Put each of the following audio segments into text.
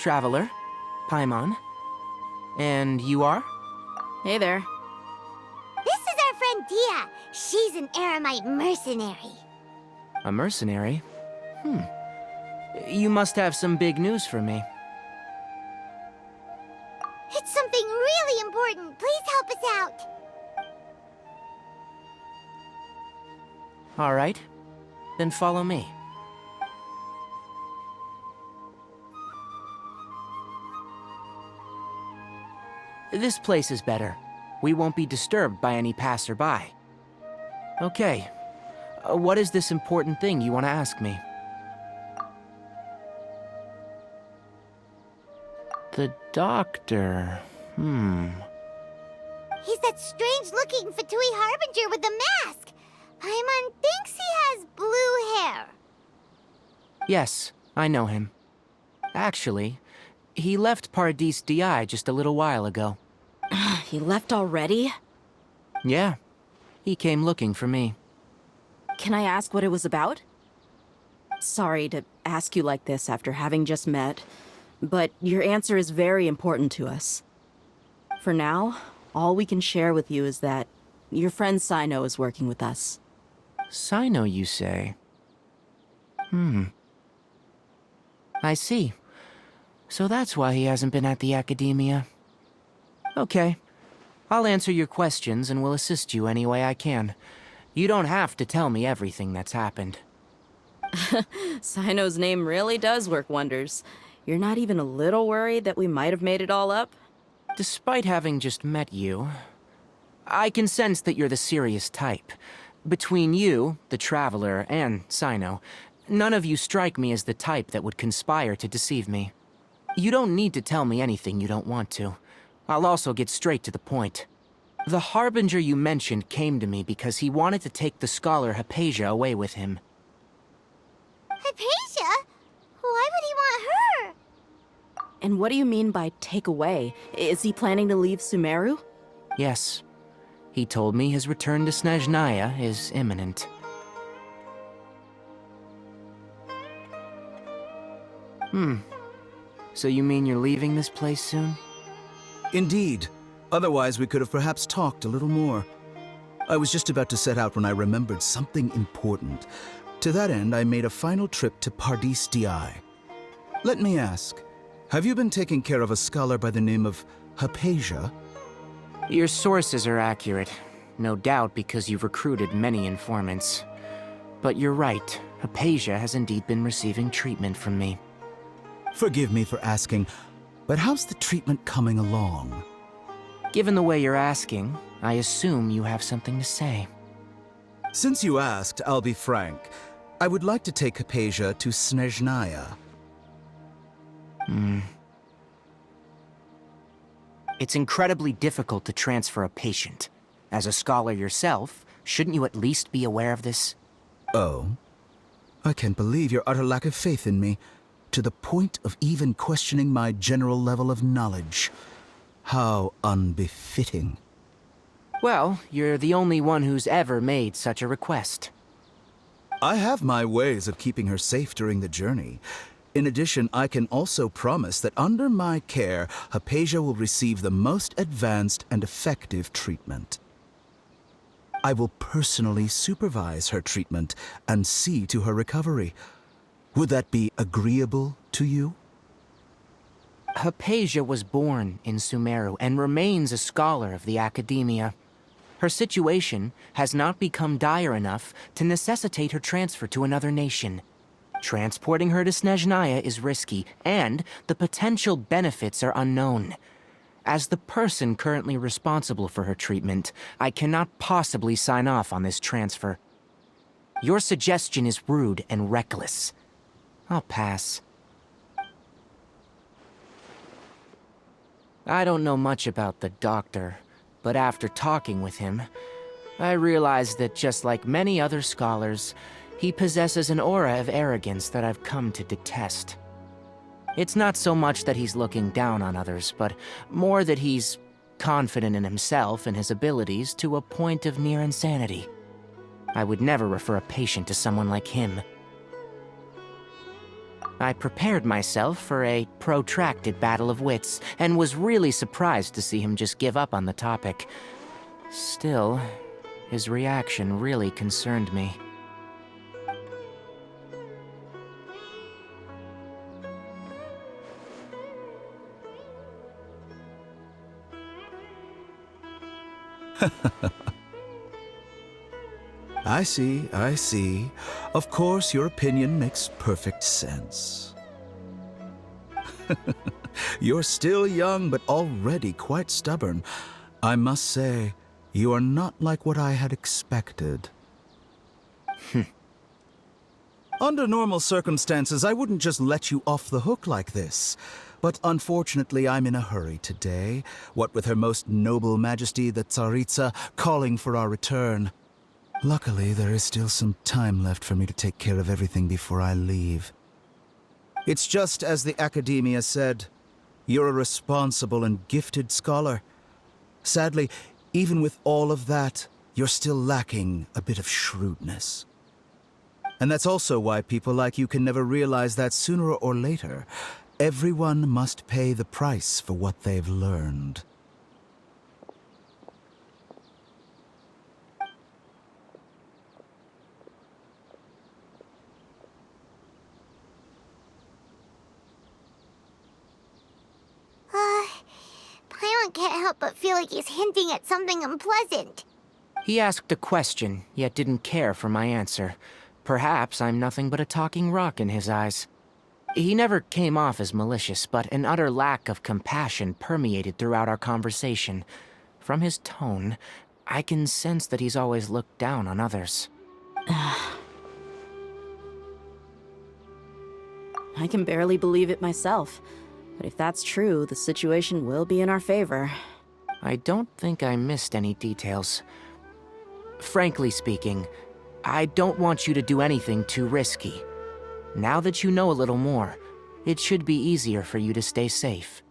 Traveler, Paimon. And you are? Hey there. This is our friend Dia. She's an Aramite mercenary. A mercenary? You must have some big news for me. It's something really important. Please help us out. All right. Then follow me. This place is better. We won't be disturbed by any passerby. Okay. What is this important thing you want to ask me? The doctor... He's that strange-looking Fatui Harbinger with the mask. Paimon thinks he has blue hair. Yes, I know him. Actually, he left Paradis Di just a little while ago. He left already? Yeah, he came looking for me. Can I ask what it was about? Sorry to ask you like this after having just met, but your answer is very important to us. For now, all we can share with you is that your friend Sino is working with us. Sino, you say? I see. So that's why he hasn't been at the Academia. Okay. I'll answer your questions and will assist you any way I can. You don't have to tell me everything that's happened. Sino's name really does work wonders. You're not even a little worried that we might have made it all up? Despite having just met you, I can sense that you're the serious type. Between you, the Traveler, and Sino, none of you strike me as the type that would conspire to deceive me. You don't need to tell me anything you don't want to. I'll also get straight to the point. The Harbinger you mentioned came to me because he wanted to take the scholar Hypatia away with him. Hypatia? Why would he want her? And what do you mean by take away? Is he planning to leave Sumeru? Yes. He told me his return to Snezhnaya is imminent. So you mean you're leaving this place soon? Indeed. Otherwise, we could have perhaps talked a little more. I was just about to set out when I remembered something important. To that end, I made a final trip to Paradis Di. Let me ask, have you been taking care of a scholar by the name of Hypatia? Your sources are accurate. No doubt because you've recruited many informants. But you're right, Hypatia has indeed been receiving treatment from me. Forgive me for asking, but how's the treatment coming along? Given the way you're asking, I assume you have something to say. Since you asked, I'll be frank. I would like to take Hypatia to Snezhnaya. It's incredibly difficult to transfer a patient. As a scholar yourself, shouldn't you at least be aware of this? Oh? I can't believe your utter lack of faith in me, to the point of even questioning my general level of knowledge. How unbefitting. Well, you're the only one who's ever made such a request. I have my ways of keeping her safe during the journey. In addition, I can also promise that under my care, Hypatia will receive the most advanced and effective treatment. I will personally supervise her treatment and see to her recovery. Would that be agreeable to you? Hypatia was born in Sumeru and remains a scholar of the Academia. Her situation has not become dire enough to necessitate her transfer to another nation. Transporting her to Snezhnaya is risky, and the potential benefits are unknown. As the person currently responsible for her treatment, I cannot possibly sign off on this transfer. Your suggestion is rude and reckless. I'll pass. I don't know much about the doctor, but after talking with him, I realized that just like many other scholars, he possesses an aura of arrogance that I've come to detest. It's not so much that he's looking down on others, but more that he's confident in himself and his abilities to a point of near insanity. I would never refer a patient to someone like him. I prepared myself for a protracted battle of wits, and was really surprised to see him just give up on the topic. Still, his reaction really concerned me. I see, I see. Of course, your opinion makes perfect sense. You're still young, but already quite stubborn. I must say, you are not like what I had expected. Under normal circumstances, I wouldn't just let you off the hook like this. But unfortunately, I'm in a hurry today, what with Her Most Noble Majesty the Tsaritsa calling for our return. Luckily, there is still some time left for me to take care of everything before I leave. It's just as the Academia said, you're a responsible and gifted scholar. Sadly, even with all of that, you're still lacking a bit of shrewdness. And that's also why people like you can never realize that sooner or later, everyone must pay the price for what they've learned. Paimon can't help but feel like he's hinting at something unpleasant. He asked a question, yet didn't care for my answer. Perhaps I'm nothing but a talking rock in his eyes. He never came off as malicious, but an utter lack of compassion permeated throughout our conversation. From his tone, I can sense that he's always looked down on others. I can barely believe it myself. But if that's true, the situation will be in our favor. I don't think I missed any details. Frankly speaking, I don't want you to do anything too risky. Now that you know a little more, it should be easier for you to stay safe.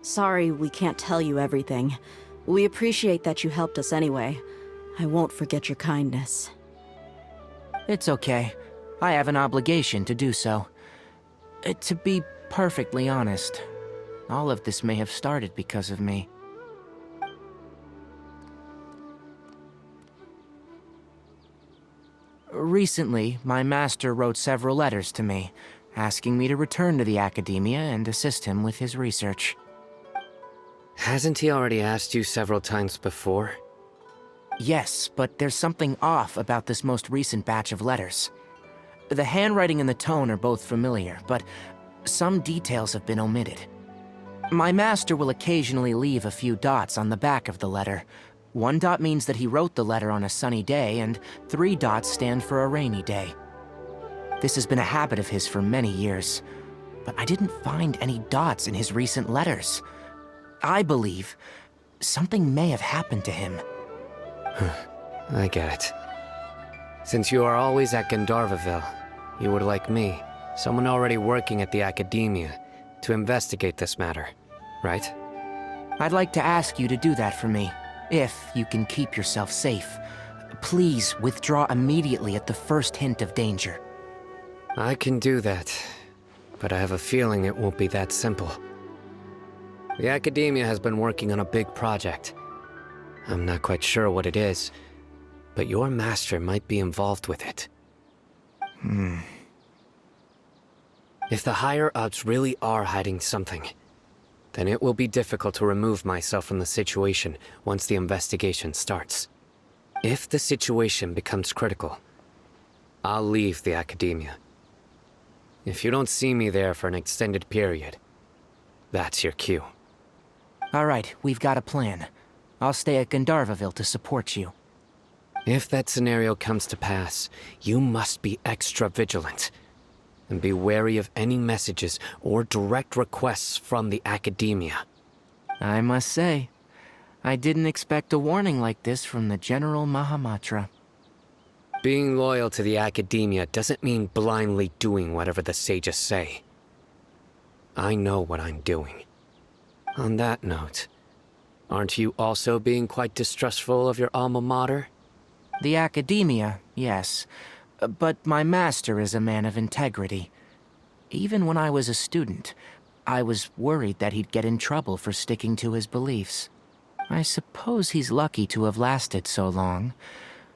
Sorry we can't tell you everything. We appreciate that you helped us anyway. I won't forget your kindness. It's okay. I have an obligation to do so. To be perfectly honest, all of this may have started because of me. Recently, my master wrote several letters to me, asking me to return to the Academia and assist him with his research. Hasn't he already asked you several times before? Yes, but there's something off about this most recent batch of letters. The handwriting and the tone are both familiar, but some details have been omitted. My master will occasionally leave a few dots on the back of the letter. 1 dot means that he wrote the letter on a sunny day, and 3 dots stand for a rainy day. This has been a habit of his for many years, but I didn't find any dots in his recent letters. I believe something may have happened to him. I get it. Since you are always at Gandharvaville, you would like me, someone already working at the Academia, to investigate this matter, right? I'd like to ask you to do that for me, if you can keep yourself safe. Please withdraw immediately at the first hint of danger. I can do that, but I have a feeling it won't be that simple. The Academia has been working on a big project. I'm not quite sure what it is, but your master might be involved with it. If the higher-ups really are hiding something, then it will be difficult to remove myself from the situation once the investigation starts. If the situation becomes critical, I'll leave the Academia. If you don't see me there for an extended period, that's your cue. All right, we've got a plan. I'll stay at Gandharvaville to support you. If that scenario comes to pass, you must be extra vigilant. And be wary of any messages or direct requests from the Academia. I must say, I didn't expect a warning like this from the General Mahamatra. Being loyal to the Academia doesn't mean blindly doing whatever the sages say. I know what I'm doing. On that note, aren't you also being quite distrustful of your alma mater? The Academia, yes. But my master is a man of integrity. Even when I was a student, I was worried that he'd get in trouble for sticking to his beliefs. I suppose he's lucky to have lasted so long,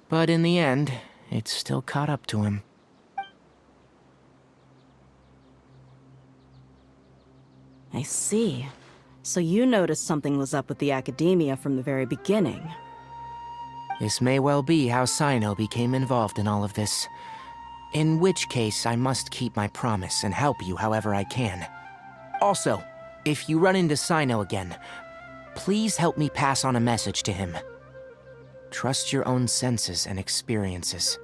but in the end, it's still caught up to him. I see. So you noticed something was up with the Academia from the very beginning. This may well be how Sino became involved in all of this. In which case, I must keep my promise and help you however I can. Also, if you run into Sino again, please help me pass on a message to him. Trust your own senses and experiences.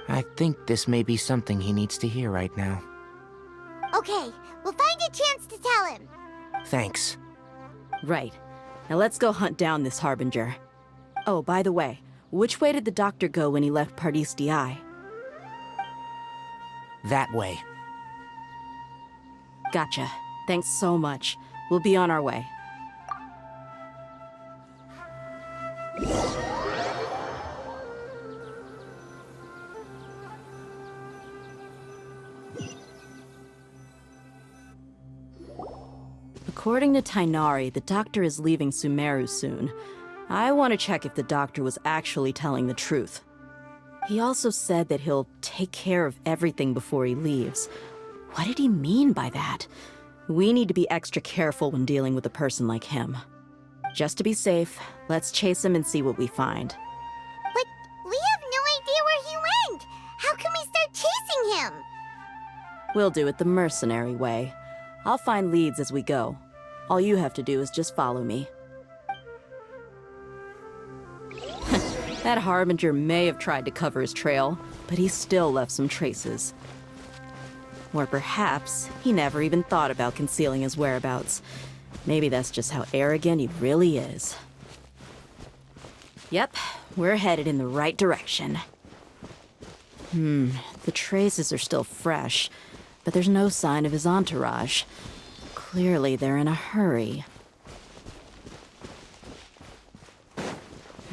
I think this may be something he needs to hear right now. Okay, we'll find a chance to tell him. Thanks. Right. Now let's go hunt down this Harbinger. Oh, by the way, which way did the doctor go when he left Pardis Di? That way. Gotcha. Thanks so much. We'll be on our way. According to Tainari, the doctor is leaving Sumeru soon. I want to check if the doctor was actually telling the truth. He also said that he'll take care of everything before he leaves. What did he mean by that? We need to be extra careful when dealing with a person like him. Just to be safe, let's chase him and see what we find. But we have no idea where he went. How can we start chasing him? We'll do it the mercenary way. I'll find leads as we go. All you have to do is just follow me. That Harbinger may have tried to cover his trail, but he still left some traces. Or perhaps he never even thought about concealing his whereabouts. Maybe that's just how arrogant he really is. Yep, we're headed in the right direction. The traces are still fresh, but there's no sign of his entourage. Clearly they're in a hurry.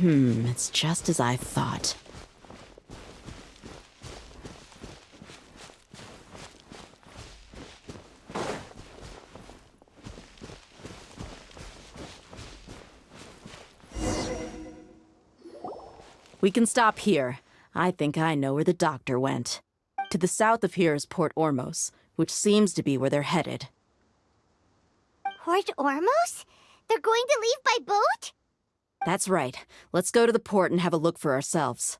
It's just as I thought. We can stop here. I think I know where the doctor went. To the south of here is Port Ormos, which seems to be where they're headed. Port Ormos? They're going to leave by boat? That's right. Let's go to the port and have a look for ourselves.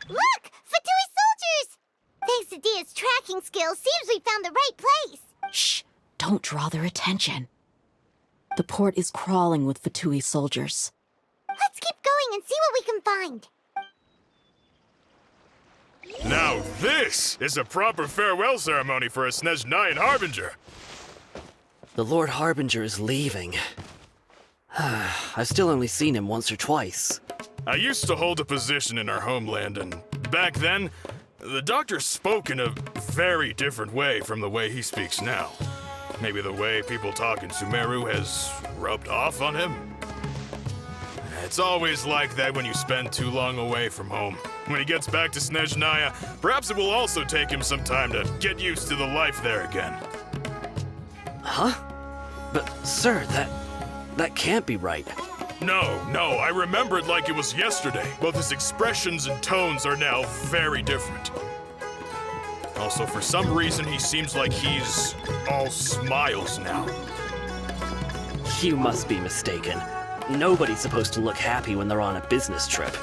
Look! Fatui soldiers! Thanks to Dia's tracking skills, seems we found the right place. Shh! Don't draw their attention. The port is crawling with Fatui soldiers. Let's keep going and see what we can find. Now this is a proper farewell ceremony for a Snezhnayan Harbinger. The Lord Harbinger is leaving. I've still only seen him once or twice. I used to hold a position in our homeland, and back then, the doctor spoke in a very different way from the way he speaks now. Maybe the way people talk in Sumeru has rubbed off on him? It's always like that when you spend too long away from home. When he gets back to Snezhnaya, perhaps it will also take him some time to get used to the life there again. Huh? But, sir, that can't be right. No, I remember it like it was yesterday. Both his expressions and tones are now very different. Also, for some reason, he seems like he's all smiles now. You must be mistaken. Nobody's supposed to look happy when they're on a business trip.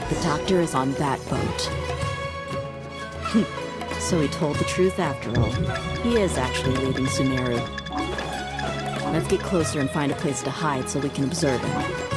The doctor is on that boat. So he told the truth after all. He is actually leaving Sumeru. Let's get closer and find a place to hide so we can observe him.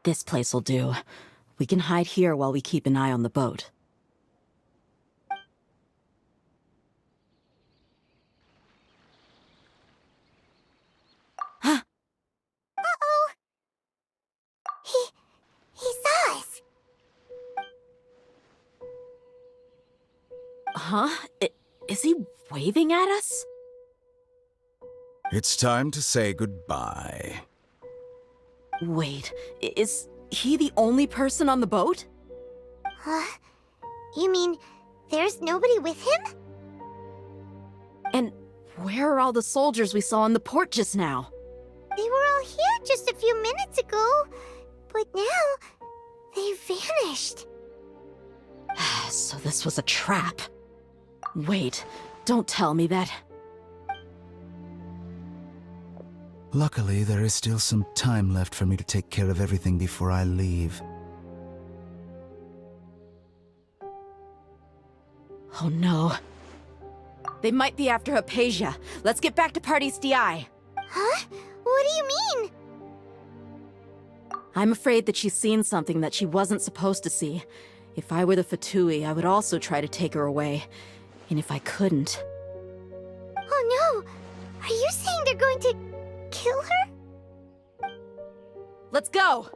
This place will do. We can hide here while we keep an eye on the boat. Uh-oh! He saw us! Huh? Is he waving at us? It's time to say goodbye. Wait, is he the only person on the boat? You mean there's nobody with him? And where are all the soldiers we saw in the port just now? They were all here just a few minutes ago, but now they vanished. So this was a trap. Wait, don't tell me that. Luckily, there is still some time left for me to take care of everything before I leave. Oh no. They might be after Hypatia. Let's get back to Party's DI. Huh? What do you mean? I'm afraid that she's seen something that she wasn't supposed to see. If I were the Fatui, I would also try to take her away. And if I couldn't... Oh no! Are you saying they're going to kill her? Let's go!